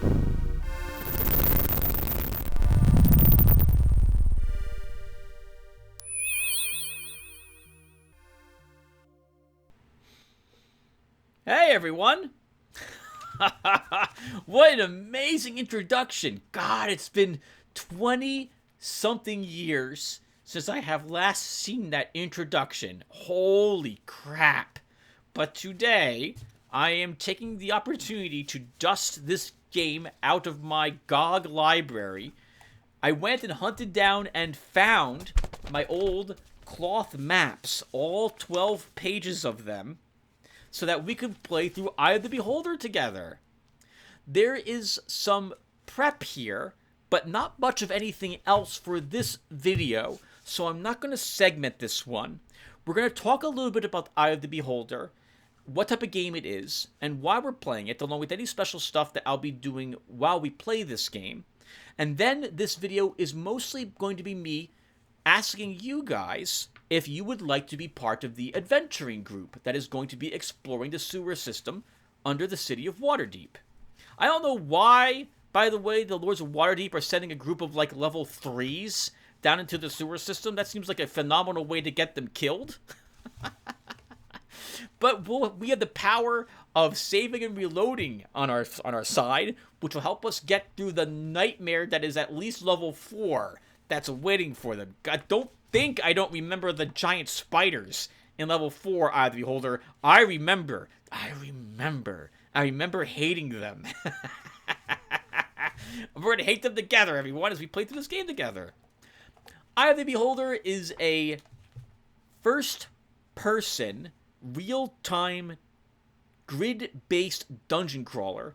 Hey everyone! What an amazing introduction! God, it's been 20 something years since I have last seen that introduction. Holy crap! But today, I am taking the opportunity to dust this game out of my GOG library. I went and hunted down and found my old cloth maps, all 12 pages of them, so that we could play through Eye of the Beholder together. There is some prep here, but not much of anything else for this video, so I'm not going to segment this one. We're going to talk a little bit about Eye of the Beholder, what type of game it is, and why we're playing it, along with any special stuff that I'll be doing while we play this game. And then this video is mostly going to be me asking you guys if you would like to be part of the adventuring group that is going to be exploring the sewer system under the city of Waterdeep. I don't know why, by the way, the Lords of Waterdeep are sending a group of like level 3s down into the sewer system. That seems like a phenomenal way to get them killed. But we have the power of saving and reloading on our side, which will help us get through the nightmare that is at least level 4 that's waiting for them. I don't think I don't remember the giant spiders in level 4, Eye of the Beholder. I remember hating them. We're going to hate them together, everyone, as we play through this game together. Eye of the Beholder is a first-person, real-time, grid-based dungeon crawler.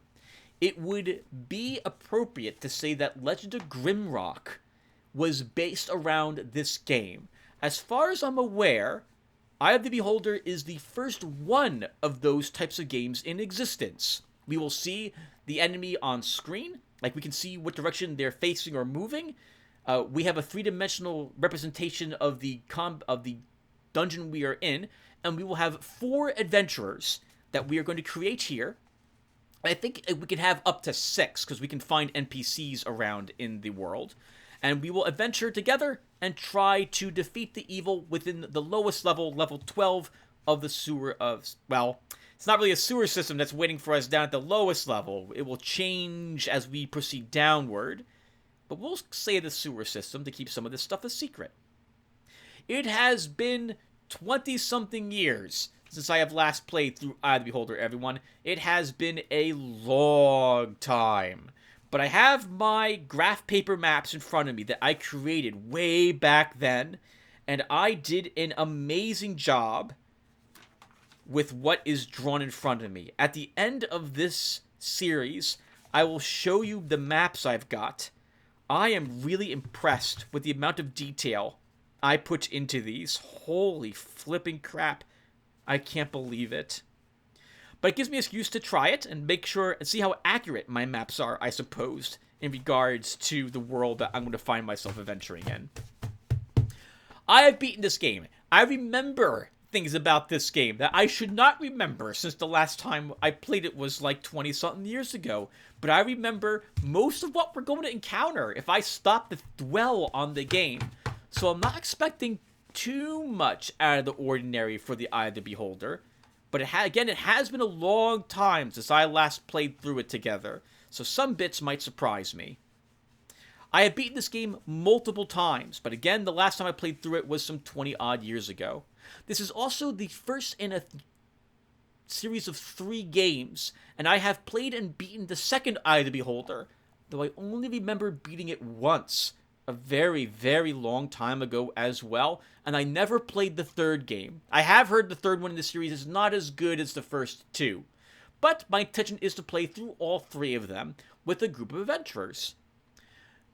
It would be appropriate to say that Legend of Grimrock was based around this game. As far as I'm aware, Eye of the Beholder is the first one of those types of games in existence. We will see the enemy on screen, like we can see what direction they're facing or moving. We have a three-dimensional representation of the dungeon we are in, and we will have 4 adventurers that we are going to create here. I think we can have up to 6, because we can find NPCs around in the world. And we will adventure together and try to defeat the evil within the lowest level, level 12 of the sewer of... Well, it's not really a sewer system that's waiting for us down at the lowest level. It will change as we proceed downward. But we'll say the sewer system to keep some of this stuff a secret. It has been 20-something years since I have last played through Eye of the Beholder, everyone. It has been a long time. But I have my graph paper maps in front of me that I created way back then, and I did an amazing job with what is drawn in front of me. At the end of this series, I will show you the maps I've got. I am really impressed with the amount of detail I put into these. Holy flipping crap. I can't believe it. But it gives me an excuse to try it and make sure and see how accurate my maps are, I suppose, in regards to the world that I'm going to find myself adventuring in. I have beaten this game. I remember things about this game that I should not remember, since the last time I played it was like 20-something years ago. But I remember most of what we're going to encounter if I stop to dwell on the game. So I'm not expecting too much out of the ordinary for the Eye of the Beholder. But it has been a long time since I last played through it together, so some bits might surprise me. I have beaten this game multiple times, but again, the last time I played through it was some 20-odd years ago. This is also the first in a series of 3 games, and I have played and beaten the second Eye of the Beholder, though I only remember beating it once, a very, very long time ago as well, and I never played the third game. I have heard the third one in the series is not as good as the first 2, but my intention is to play through all 3 of them with a group of adventurers.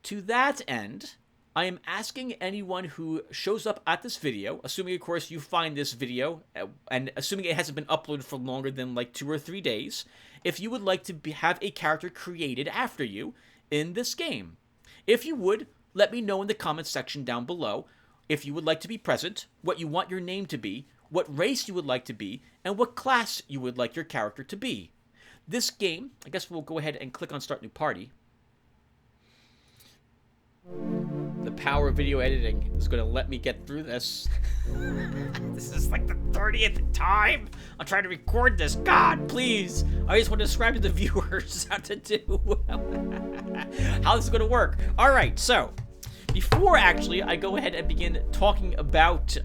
To that end, I am asking anyone who shows up at this video, assuming of course you find this video, and assuming it hasn't been uploaded for longer than like 2 or 3 days, if you would like to have a character created after you in this game. If you would, let me know in the comments section down below if you would like to be present, what you want your name to be, what race you would like to be, and what class you would like your character to be. This game, I guess we'll go ahead and click on Start New Party. The power of video editing is going to let me get through this. This is like the 30th time I'm trying to record this. God, please. I just want to describe to the viewers how to do, how this is going to work. All right, so before actually I go ahead and begin talking about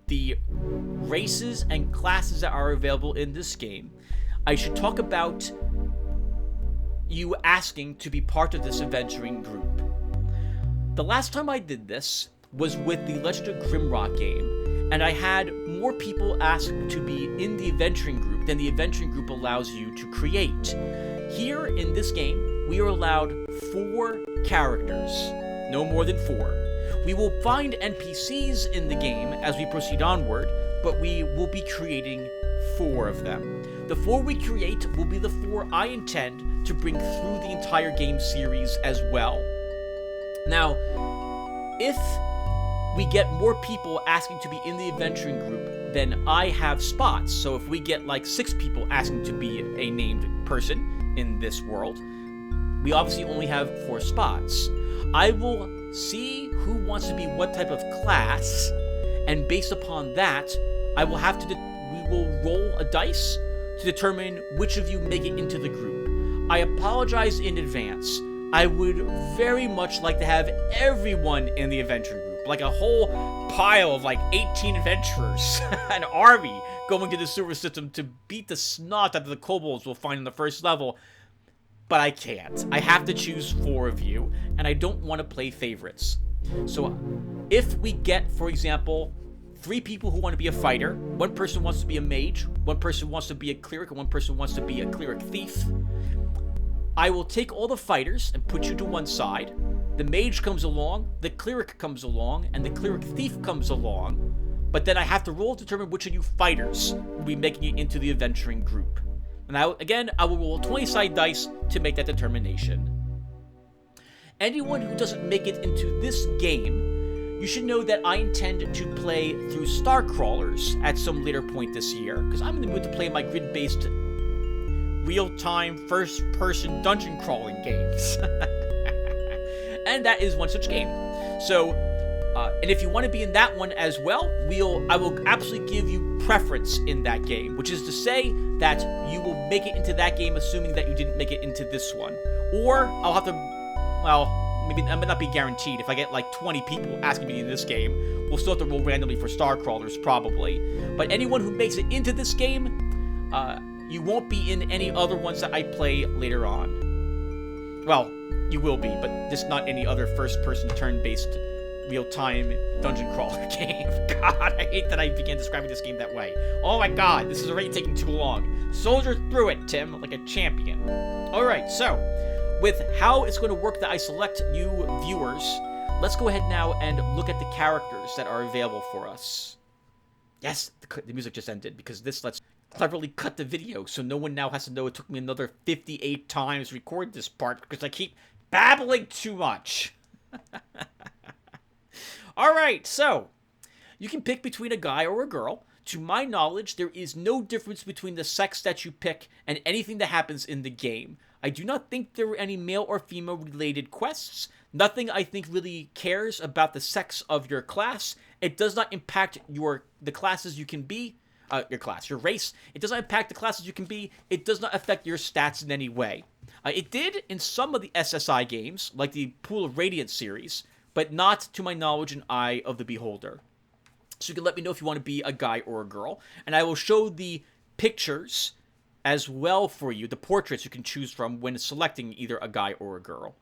the races and classes that are available in this game, I should talk about you asking to be part of this adventuring group. The last time I did this was with the Legend of Grimrock game, and I had more people ask to be in the adventuring group than the adventuring group allows you to create. Here in this game, we are allowed 4 characters, no more than 4. We will find NPCs in the game as we proceed onward, but we will be creating 4 of them. The 4 we create will be the 4 I intend to bring through the entire game series as well. Now, if we get more people asking to be in the adventuring group, then I have spots. So if we get like 6 people asking to be a named person in this world, we obviously only have 4 spots. I will see who wants to be what type of class, and based upon that, I will have to we will roll a dice to determine which of you make it into the group. I apologize in advance. I would very much like to have everyone in the adventure group, like a whole pile of like 18 adventurers, an army going to the sewer system to beat the snot out of the kobolds we'll find in the first level. But I can't. I have to choose 4 of you, and I don't want to play favorites. So if we get, for example, 3 people who want to be a fighter, 1 person wants to be a mage, 1 person wants to be a cleric, and 1 person wants to be a cleric thief, I will take all the fighters and put you to one side. The mage comes along, the cleric comes along, and the cleric thief comes along. But then I have to roll to determine which of you fighters will be making it into the adventuring group. And I will roll 20-sided dice to make that determination. Anyone who doesn't make it into this game, you should know that I intend to play through Starcrawlers at some later point this year, because I'm in the mood to play my grid-based, real-time, first-person dungeon crawling games. And that is one such game. So, and if you want to be in that one as well, I will absolutely give you preference in that game, which is to say that you will make it into that game assuming that you didn't make it into this one. Or I'll have to, well, maybe I might not be guaranteed. If I get like 20 people asking me in this game, we'll still have to roll randomly for Starcrawlers probably. But anyone who makes it into this game, you won't be in any other ones that I play later on. Well, you will be, but just not any other first-person turn-based real-time dungeon crawler game. God, I hate that I began describing this game that way. Oh my god, this is already taking too long. Soldier through it, Tim, like a champion. Alright, so, with how it's going to work that I select you viewers, let's go ahead now and look at the characters that are available for us. Yes, the music just ended, because this lets cleverly cut the video, so no one now has to know it took me another 58 times to record this part, because I keep babbling too much. Alright, so, you can pick between a guy or a girl. To my knowledge, there is no difference between the sex that you pick and anything that happens in the game. I do not think there were any male or female related quests. Nothing, I think, really cares about the sex of your class. It does not impact the classes you can be, your race. It does not impact the classes you can be. It does not affect your stats in any way. It did in some of the SSI games, like the Pool of Radiance series, but not, to my knowledge, an Eye of the Beholder. So you can let me know if you want to be a guy or a girl, and I will show the pictures as well for you, the portraits you can choose from when selecting either a guy or a girl.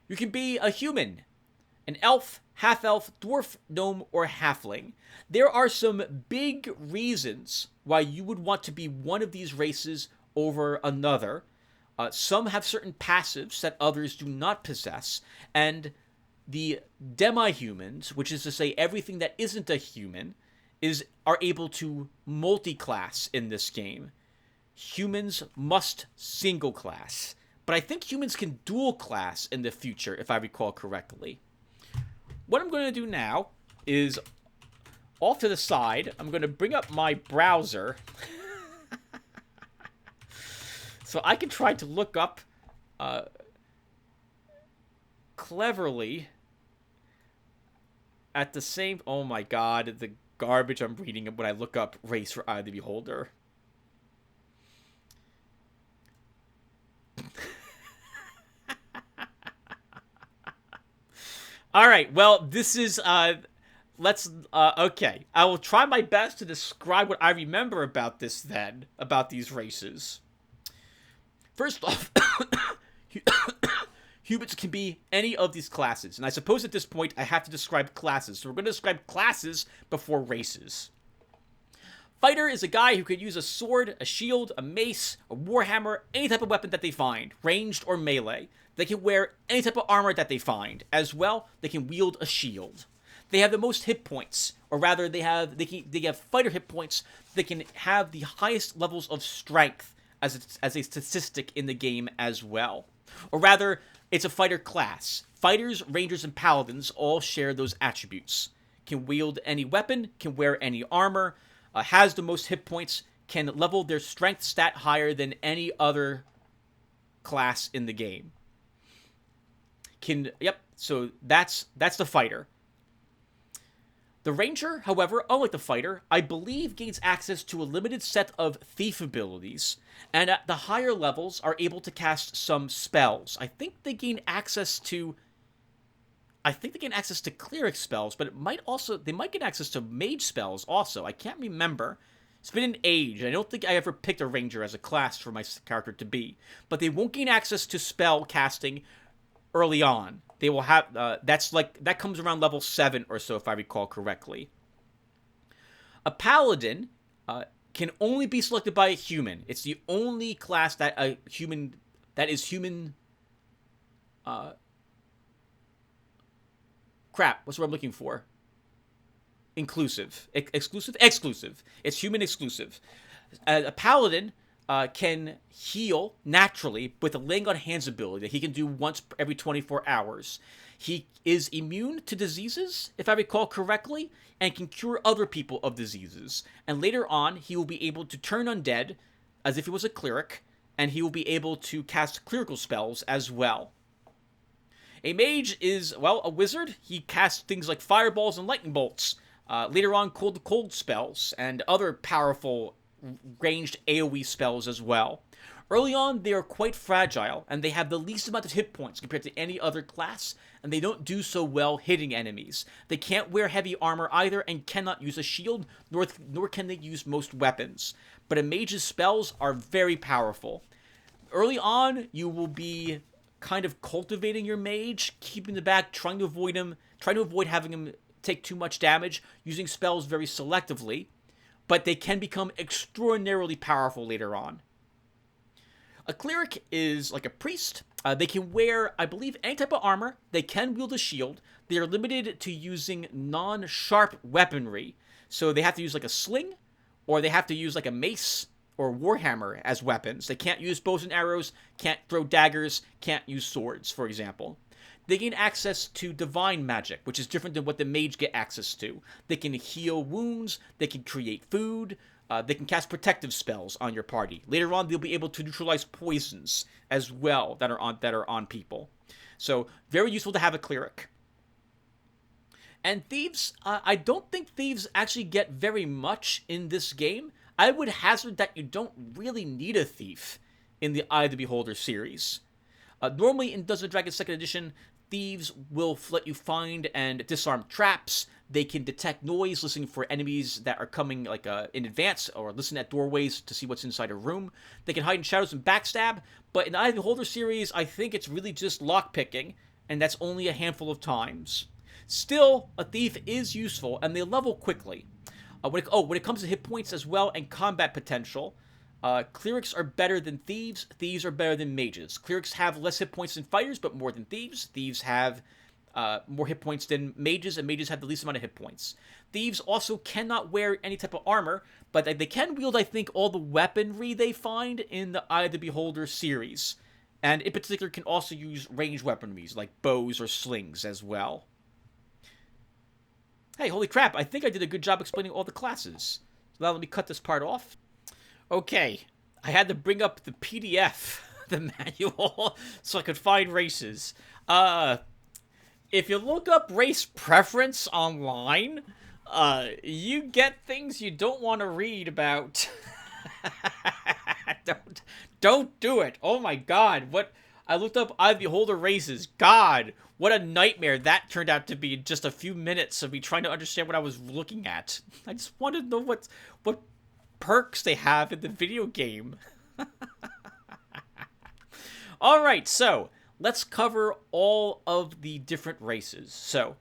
You can be a human, an elf, half-elf, dwarf, gnome, or halfling. There are some big reasons why you would want to be one of these races over another. Some have certain passives that others do not possess, and the demi-humans, which is to say everything that isn't a human, are able to multi-class in this game. Humans must single-class, but I think humans can dual-class in the future, if I recall correctly. What I'm going to do now is, off to the side, I'm going to bring up my browser. So I can try to look up cleverly at the same... Oh my god, the garbage I'm reading when I look up race for Eye of the Beholder. Alright, well, this is... okay. I will try my best to describe what I remember about this then, about these races. First off, humans can be any of these classes. And I suppose at this point I have to describe classes. So we're going to describe classes before races. Fighter is a guy who could use a sword, a shield, a mace, a warhammer, any type of weapon that they find, ranged or melee. They can wear any type of armor that they find. As well, they can wield a shield. They have the most hit points, or rather, they have fighter hit points. They can have the highest levels of strength as a statistic in the game as well. Or rather, it's a fighter class. Fighters, rangers, and paladins all share those attributes. Can wield any weapon, can wear any armor, has the most hit points, can level their strength stat higher than any other class in the game. So that's the fighter. The ranger, however, unlike the fighter, I believe gains access to a limited set of thief abilities, and at the higher levels are able to cast some spells. I think they gain access to cleric spells, but they might get access to mage spells also. I can't remember. It's been an age. I don't think I ever picked a ranger as a class for my character to be, but they won't gain access to spell casting early on. They will have that comes around level 7 or so, if I recall correctly. A paladin can only be selected by a human. It's the only class that is human. What's what I'm looking for? Inclusive, exclusive. It's human exclusive. A paladin can heal naturally with a laying on hands ability that he can do once every 24 hours. He is immune to diseases, if I recall correctly, and can cure other people of diseases. And later on, he will be able to turn undead as if he was a cleric, and he will be able to cast clerical spells as well. A mage is, well, a wizard. He casts things like fireballs and lightning bolts. Later on, cold spells and other powerful ranged AoE spells as well. Early on, they are quite fragile, and they have the least amount of hit points compared to any other class, and they don't do so well hitting enemies. They can't wear heavy armor either, and cannot use a shield, nor can they use most weapons. But a mage's spells are very powerful. Early on, you will be kind of cultivating your mage, keeping the back, trying to avoid having him take too much damage, using spells very selectively, but they can become extraordinarily powerful later on. A cleric is like a priest. They can wear, I believe, any type of armor. They can wield a shield. They are limited to using non-sharp weaponry. So they have to use like a sling, or they have to use like a mace or warhammer as weapons. They can't use bows and arrows, can't throw daggers, can't use swords, for example. They gain access to divine magic, which is different than what the mage get access to. They can heal wounds, they can create food, they can cast protective spells on your party. Later on, they'll be able to neutralize poisons as well that are on people. So, very useful to have a cleric. And thieves, I don't think thieves actually get very much in this game. I would hazard that you don't really need a thief in the Eye of the Beholder series. Normally in Dungeons & Dragons 2nd Edition, thieves will let you find and disarm traps. They can detect noise, listening for enemies that are coming in advance, or listen at doorways to see what's inside a room. They can hide in shadows and backstab, but in the Eye of the Beholder series, I think it's really just lockpicking, and that's only a handful of times. Still, a thief is useful, and they level quickly. When it comes to hit points as well and combat potential, clerics are better than thieves. Thieves are better than mages. Clerics have less hit points than fighters, but more than thieves. Thieves have more hit points than mages, and mages have the least amount of hit points. Thieves also cannot wear any type of armor, but they can wield, I think, all the weaponry they find in the Eye of the Beholder series. And in particular, can also use ranged weaponries, like bows or slings as well. Hey, holy crap, I think I did a good job explaining all the classes. So now let me cut this part off. Okay, I had to bring up the PDF, the manual, so I could find races. If you look up race preference online, you get things you don't want to read about. don't, don't do it. Oh my God, what? I looked up I Beholder races. God, what a nightmare that turned out to be in just a few minutes of me trying to understand what I was looking at. I just wanted to know what perks they have in the video game. All right, so let's cover all of the different races. So,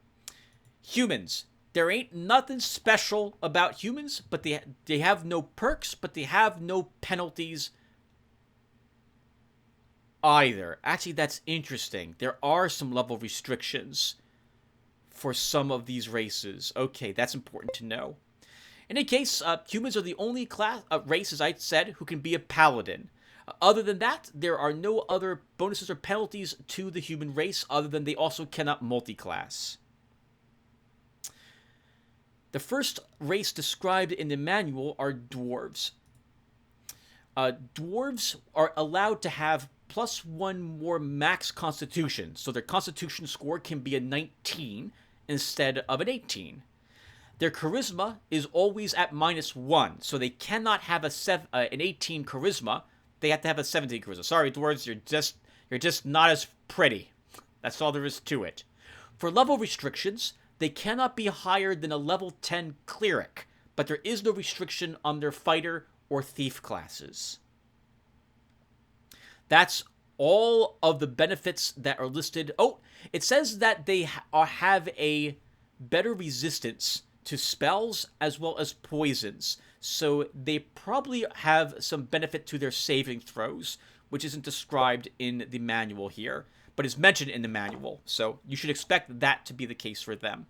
humans. There ain't nothing special about humans, but they have no perks, but they have no penalties either. Actually, that's interesting. There are some level restrictions for some of these races. Okay, that's important to know. In any case, humans are the only class race, as I said, who can be a paladin. Other than that, there are no other bonuses or penalties to the human race, other than they also cannot multi-class. The first race described in the manual are dwarves. Dwarves are allowed to have +1 more max constitution, so their constitution score can be a 19 instead of an 18. Their charisma is always at -1, so they cannot have an 18 charisma. They have to have a 17 charisma. Sorry, dwarves, you're just not as pretty. That's all there is to it. For level restrictions, they cannot be higher than a level 10 cleric, but there is no restriction on their fighter or thief classes. That's all of the benefits that are listed. Oh, it says that they have a better resistance to spells as well as poisons, so they probably have some benefit to their saving throws, which isn't described in the manual here, but is mentioned in the manual, so you should expect that to be the case for them.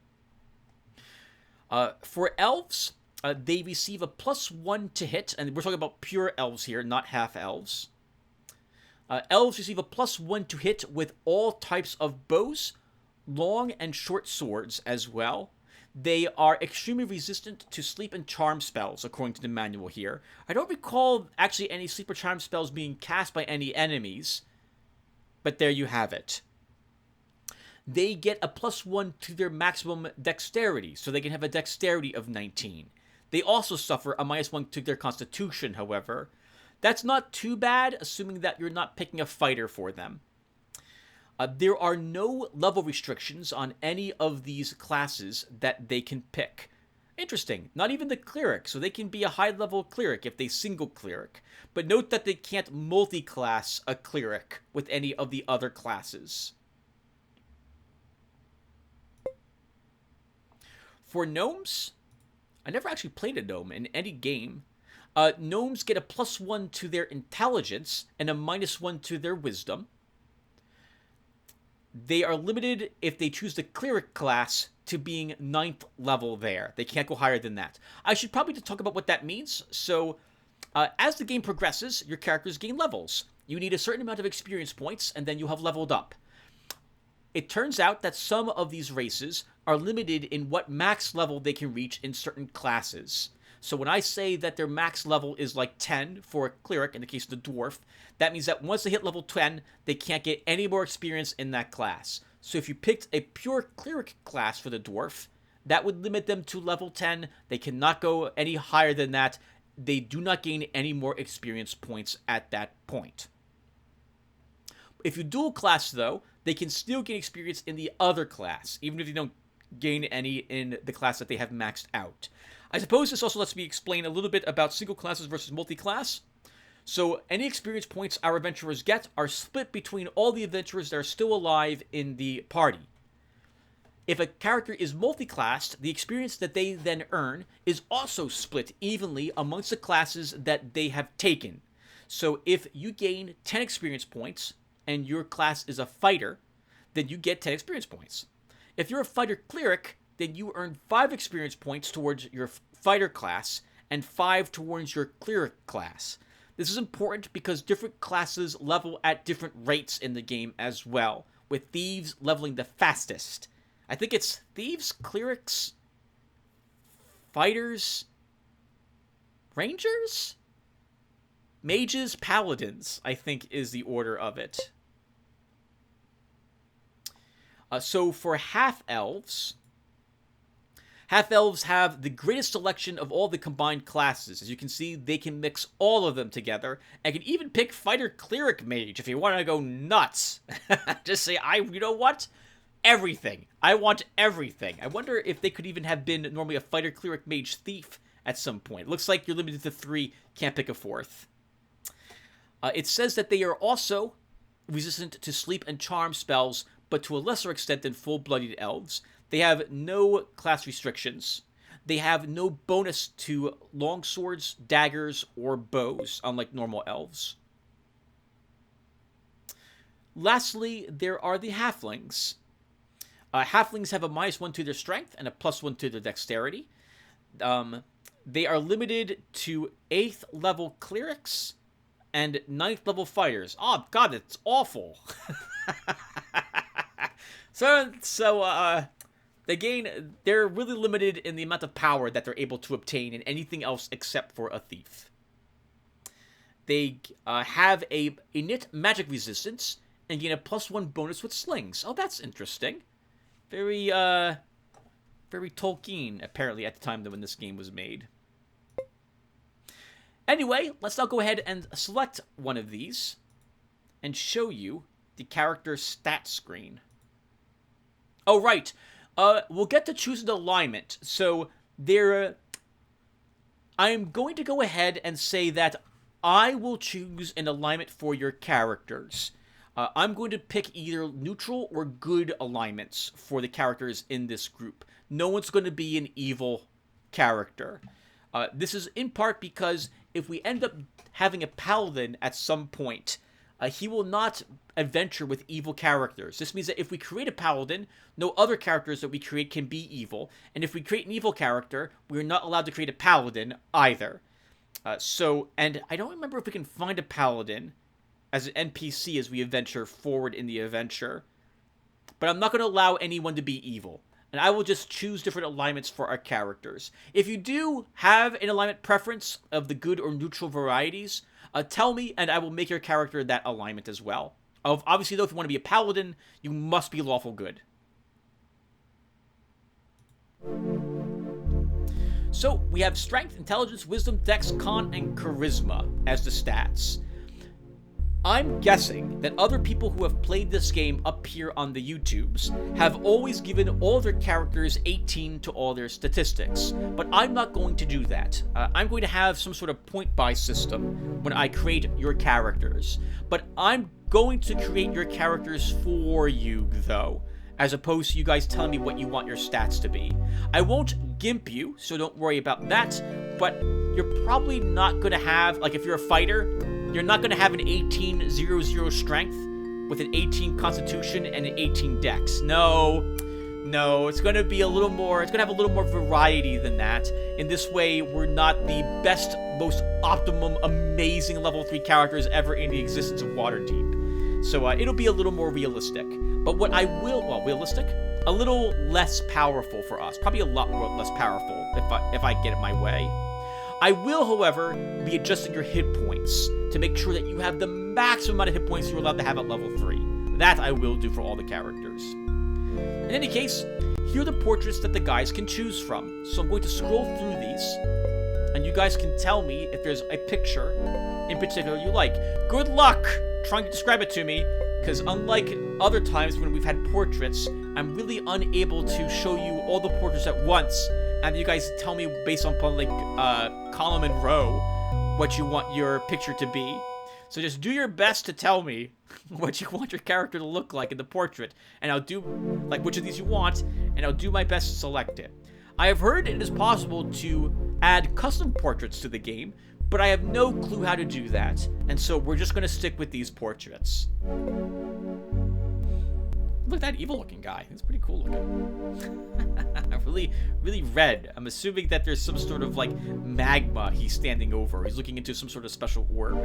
For elves, they receive a +1 to hit, and we're talking about pure elves here, not half-elves. Elves receive a +1 to hit with all types of bows, long and short swords as well. They are extremely resistant to sleep and charm spells, according to the manual here. I don't recall actually any sleep or charm spells being cast by any enemies, but there you have it. They get a +1 to their maximum dexterity, so they can have a dexterity of 19. They also suffer a -1 to their constitution, however. That's not too bad, assuming that you're not picking a fighter for them. There are no level restrictions on any of these classes that they can pick. Interesting, not even the cleric, so they can be a high-level cleric if they single cleric. But note that they can't multi-class a cleric with any of the other classes. For gnomes, I never actually played a gnome in any game. Gnomes get a +1 to their intelligence and a -1 to their wisdom. They are limited if they choose the cleric class to being 9th level there. They can't go higher than that. I should probably talk about what that means. So, as the game progresses, your characters gain levels. You need a certain amount of experience points, and then you have leveled up. It turns out that some of these races are limited in what max level they can reach in certain classes. So when I say that their max level is like 10 for a cleric, in the case of the dwarf, that means that once they hit level 10, they can't get any more experience in that class. So if you picked a pure cleric class for the dwarf, that would limit them to level 10. They cannot go any higher than that. They do not gain any more experience points at that point. If you dual class, though, they can still gain experience in the other class, even if they don't gain any in the class that they have maxed out. I suppose this also lets me explain a little bit about single classes versus multi-class. So any experience points our adventurers get are split between all the adventurers that are still alive in the party. If a character is multi-classed, the experience that they then earn is also split evenly amongst the classes that they have taken. So if you gain 10 experience points and your class is a fighter, then you get 10 experience points. If you're a fighter cleric, then you earn 5 experience points towards your fighter class and 5 towards your cleric class. This is important because different classes level at different rates in the game as well, with thieves leveling the fastest. I think it's thieves, clerics, fighters, rangers? Mages, paladins, I think, is the order of it. So for half-elves have the greatest selection of all the combined classes. As you can see, they can mix all of them together, and can even pick fighter cleric mage if you want to go nuts. Just say, you know what? Everything. I want everything. I wonder if they could even have been normally a fighter cleric mage thief at some point. Looks like you're limited to 3, can't pick a 4th. It says that they are also resistant to sleep and charm spells, but to a lesser extent than full-blooded elves. They have no class restrictions. They have no bonus to longswords, daggers, or bows, unlike normal elves. Lastly, there are the halflings. Halflings have a -1 to their strength and a +1 to their dexterity. They are limited to 8th level clerics and 9th level fighters. Oh, God, it's awful. They're really limited in the amount of power that they're able to obtain in anything else except for a thief. They have a innate magic resistance and gain a +1 bonus with slings. Oh, that's interesting. Very Tolkien, apparently, at the time when this game was made. Anyway, let's now go ahead and select one of these and show you the character stat screen. Oh, right. We'll get to choose an alignment. So I'm going to go ahead and say that I will choose an alignment for your characters. I'm going to pick either neutral or good alignments for the characters in this group. No one's going to be an evil character. This is in part because if we end up having a paladin at some point, he will not adventure with evil characters. This means that if we create a paladin, no other characters that we create can be evil. And if we create an evil character, we're not allowed to create a paladin either. And I don't remember if we can find a paladin as an NPC as we adventure forward in the adventure. But I'm not going to allow anyone to be evil. And I will just choose different alignments for our characters. If you do have an alignment preference of the good or neutral varieties, tell me and I will make your character that alignment as well. Obviously, though, if you want to be a paladin, you must be lawful good. So, we have strength, intelligence, wisdom, dex, con, and charisma as the stats. I'm guessing that other people who have played this game up here on the YouTubes have always given all their characters 18 to all their statistics, but I'm not going to do that. I'm going to have some sort of point-buy system when I create your characters, but I'm going to create your characters for you, though, as opposed to you guys telling me what you want your stats to be. I won't gimp you, so don't worry about that, but you're probably not going to have, like if you're a fighter, you're not going to have an 18-0-0 strength with an 18 constitution and an 18 dex. No, it's going to be a little more, it's going to have a little more variety than that. In this way, we're not the best, most optimum, amazing level 3 characters ever in the existence of Waterdeep. So it'll be a little more realistic. But what I will, realistic? A little less powerful for us. Probably a lot more less powerful if I get it my way. I will, however, be adjusting your hit points to make sure that you have the maximum amount of hit points you're allowed to have at level 3. That I will do for all the characters. In any case, here are the portraits that the guys can choose from. So I'm going to scroll through these, and you guys can tell me if there's a picture in particular you like. Good luck trying to describe it to me, because unlike other times when we've had portraits, I'm really unable to show you all the portraits at once, and you guys tell me based on like column and row what you want your picture to be. So just do your best to tell me what you want your character to look like in the portrait, and I'll do like which of these you want, and I'll do my best to select it. I have heard it is possible to add custom portraits to the game, but I have no clue how to do that, and so we're just going to stick with these portraits. Look at that evil-looking guy. He's pretty cool looking. really red. I'm assuming that there's some sort of, like, magma he's standing over. He's looking into some sort of special orb.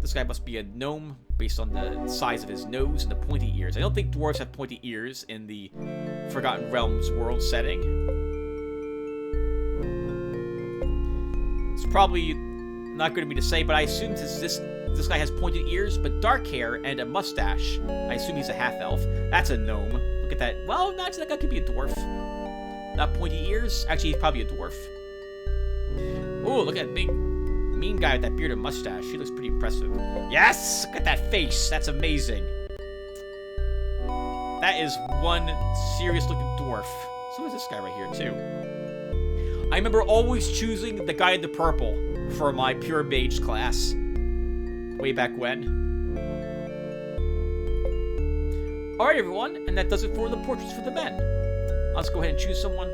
This guy must be a gnome based on the size of his nose and the pointy ears. I don't think dwarves have pointy ears in the Forgotten Realms world setting. It's probably not good of me to say, but I assume this guy has pointed ears, but dark hair and a mustache. I assume he's a half-elf. That's a gnome. Look at that. Well, no, actually, that guy could be a dwarf. Not pointy ears. Actually, he's probably a dwarf. Ooh, look at that big, mean guy with that beard and mustache. He looks pretty impressive. Yes! Look at that face. That's amazing. That is one serious-looking dwarf. So is this guy right here, too. I remember always choosing the guy in the purple for my pure mage class. Way back when. Alright, everyone. And that does it for the portraits for the men. Let's go ahead and choose someone.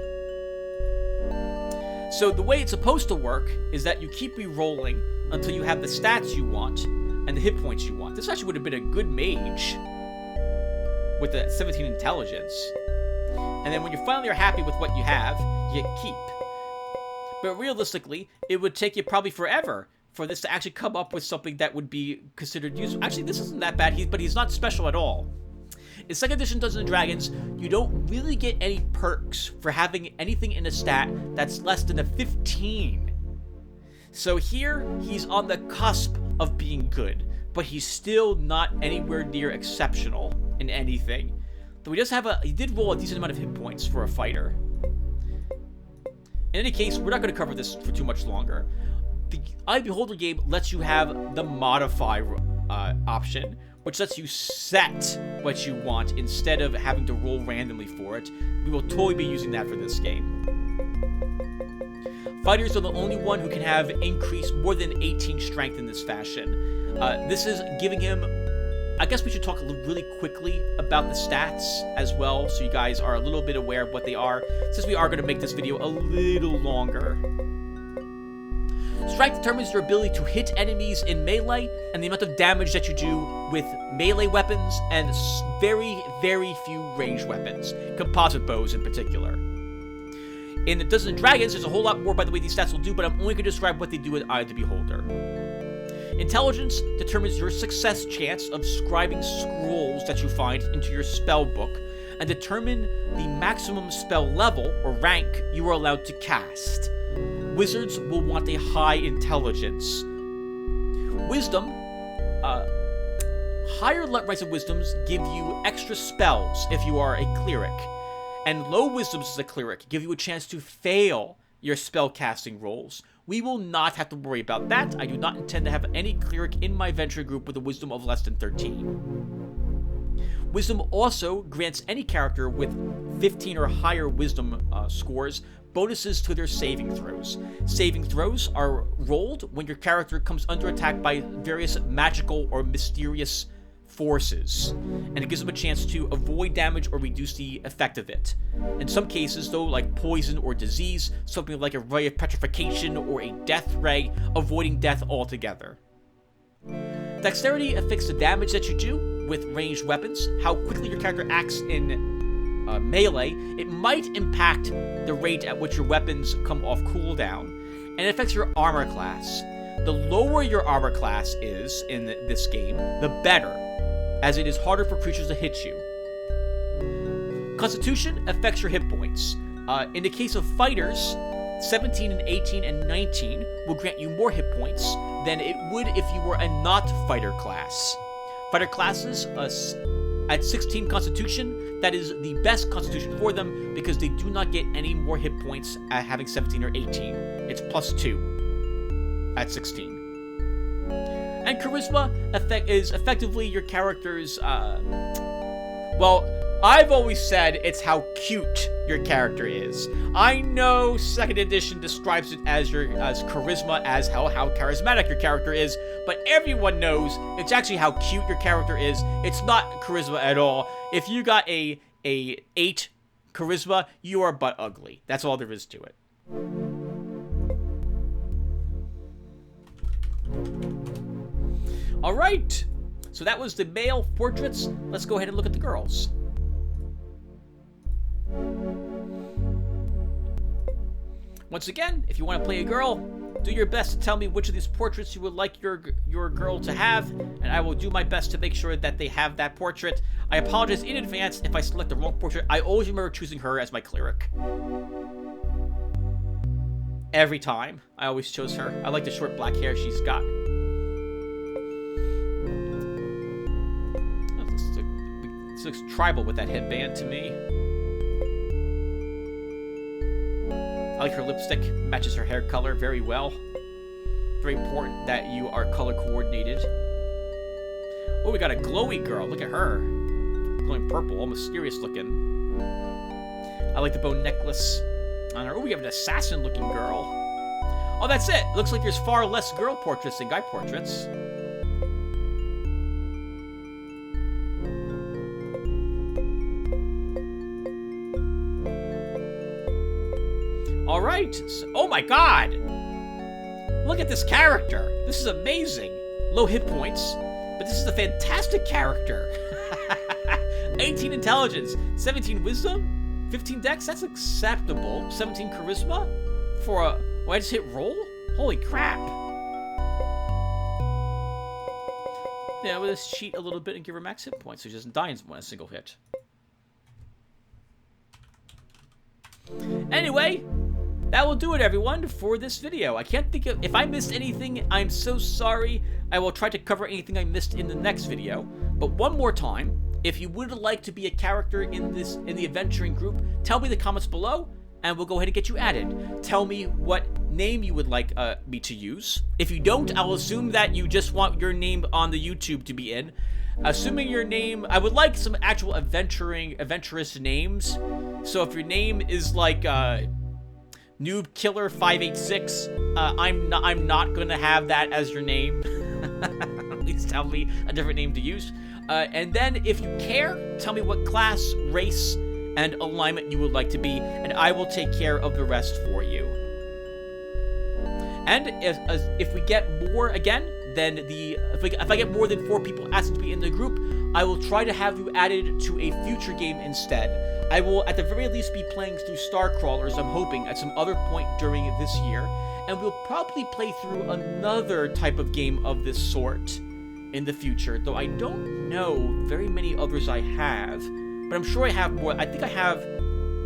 So the way it's supposed to work is that you keep re-rolling until you have the stats you want and the hit points you want. This actually would have been a good mage with the 17 intelligence. And then when you finally are happy with what you have, you keep. But realistically, it would take you probably forever for this to actually come up with something that would be considered useful. Actually, this isn't that bad, but he's not special at all. In 2nd edition Dungeons and Dragons, you don't really get any perks for having anything in a stat that's less than a 15. So here, he's on the cusp of being good, but he's still not anywhere near exceptional in anything. Though he did roll a decent amount of hit points for a fighter. In any case, we're not going to cover this for too much longer. The Eye Beholder game lets you have the modify option, which lets you set what you want instead of having to roll randomly for it. We will totally be using that for this game. Fighters are the only one who can have increased more than 18 strength in this fashion. This is giving him... I guess we should talk really quickly about the stats as well, so you guys are a little bit aware of what they are, since we are going to make this video a little longer. Strike determines your ability to hit enemies in melee and the amount of damage that you do with melee weapons and very, very few ranged weapons, composite bows in particular. In the Dungeons & Dragons, there's a whole lot more by the way these stats will do, but I'm only going to describe what they do with Eye of the Beholder. Intelligence determines your success chance of scribing scrolls that you find into your spell book and determine the maximum spell level or rank you are allowed to cast. Wizards will want a high intelligence. Wisdom, higher rights of wisdoms give you extra spells if you are a cleric, and low wisdoms as a cleric give you a chance to fail your spell casting rolls. We will not have to worry about that. I do not intend to have any cleric in my venture group with a wisdom of less than 13. Wisdom also grants any character with 15 or higher wisdom scores bonuses to their saving throws. Saving throws are rolled when your character comes under attack by various magical or mysterious forces, and it gives them a chance to avoid damage or reduce the effect of it. In some cases, though, like poison or disease, something like a ray of petrification or a death ray, avoiding death altogether. Dexterity affects the damage that you do with ranged weapons, how quickly your character acts in melee. It might impact the rate at which your weapons come off cooldown, and it affects your armor class. The lower your armor class is in this game, the better, as it is harder for creatures to hit you. Constitution affects your hit points. In the case of fighters, 17 and 18 and 19 will grant you more hit points than it would if you were a not fighter class. Fighter classes at 16 Constitution, that is the best Constitution for them because they do not get any more hit points at having 17 or 18. It's +2 at 16. And Charisma is effectively your character's, well, I've always said it's how cute your character is. I know 2nd edition describes it as charisma, as how charismatic your character is, but everyone knows it's actually how cute your character is. It's not charisma at all. If you got a 8 charisma, you are butt ugly. That's all there is to it. All right, so that was the male portraits. Let's go ahead and look at the girls. Once again, if you want to play a girl, do your best to tell me which of these portraits you would like your girl to have, and I will do my best to make sure that they have that portrait. I apologize in advance if I select the wrong portrait. I always remember choosing her as my cleric. every time. I always chose her. I like the short black hair she's got. This looks tribal with that headband to me. I like her lipstick. Matches her hair color very well. Very important that you are color coordinated. Oh, we got a glowy girl. Look at her. Glowing purple, all mysterious looking. I like the bone necklace on her. Oh, we have an assassin looking girl. Oh, that's it. Looks like there's far less girl portraits than guy portraits. All right. Oh my God. Look at this character. This is amazing. Low hit points, but this is a fantastic character. 18 intelligence, 17 wisdom, 15 dex. That's acceptable. 17 charisma for a... Oh, I just hit roll? Holy crap. Yeah, we'll just cheat a little bit and give her max hit points so she doesn't die in a single hit. Anyway, that will do it, everyone, for this video. I can't think of... If I missed anything, I'm so sorry. I will try to cover anything I missed in the next video. But one more time, if you would like to be a character in the adventuring group, tell me in the comments below, and we'll go ahead and get you added. Tell me what name you would like me to use. If you don't, I'll assume that you just want your name on the YouTube to be in. Assuming your name... I would like some actual adventurous names. So if your name is like... Noob Killer 586. I'm not gonna have that as your name. Please tell me a different name to use. And then, if you care, tell me what class, race, and alignment you would like to be, and I will take care of the rest for you. And if we get more again, then if I get more than 4 people asking to be in the group, I will try to have you added to a future game instead. I will, at the very least, be playing through Starcrawlers, I'm hoping, at some other point during this year, and we'll probably play through another type of game of this sort in the future, though I don't know very many others I have, but I'm sure I have more. I think I have...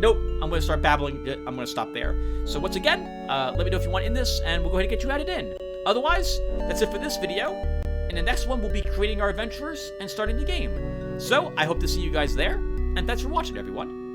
Nope, I'm going to start babbling. I'm going to stop there. So once again, let me know if you want in this, and we'll go ahead and get you added in. Otherwise, that's it for this video. In the next one, we'll be creating our adventurers and starting the game. So, I hope to see you guys there, and thanks for watching, everyone.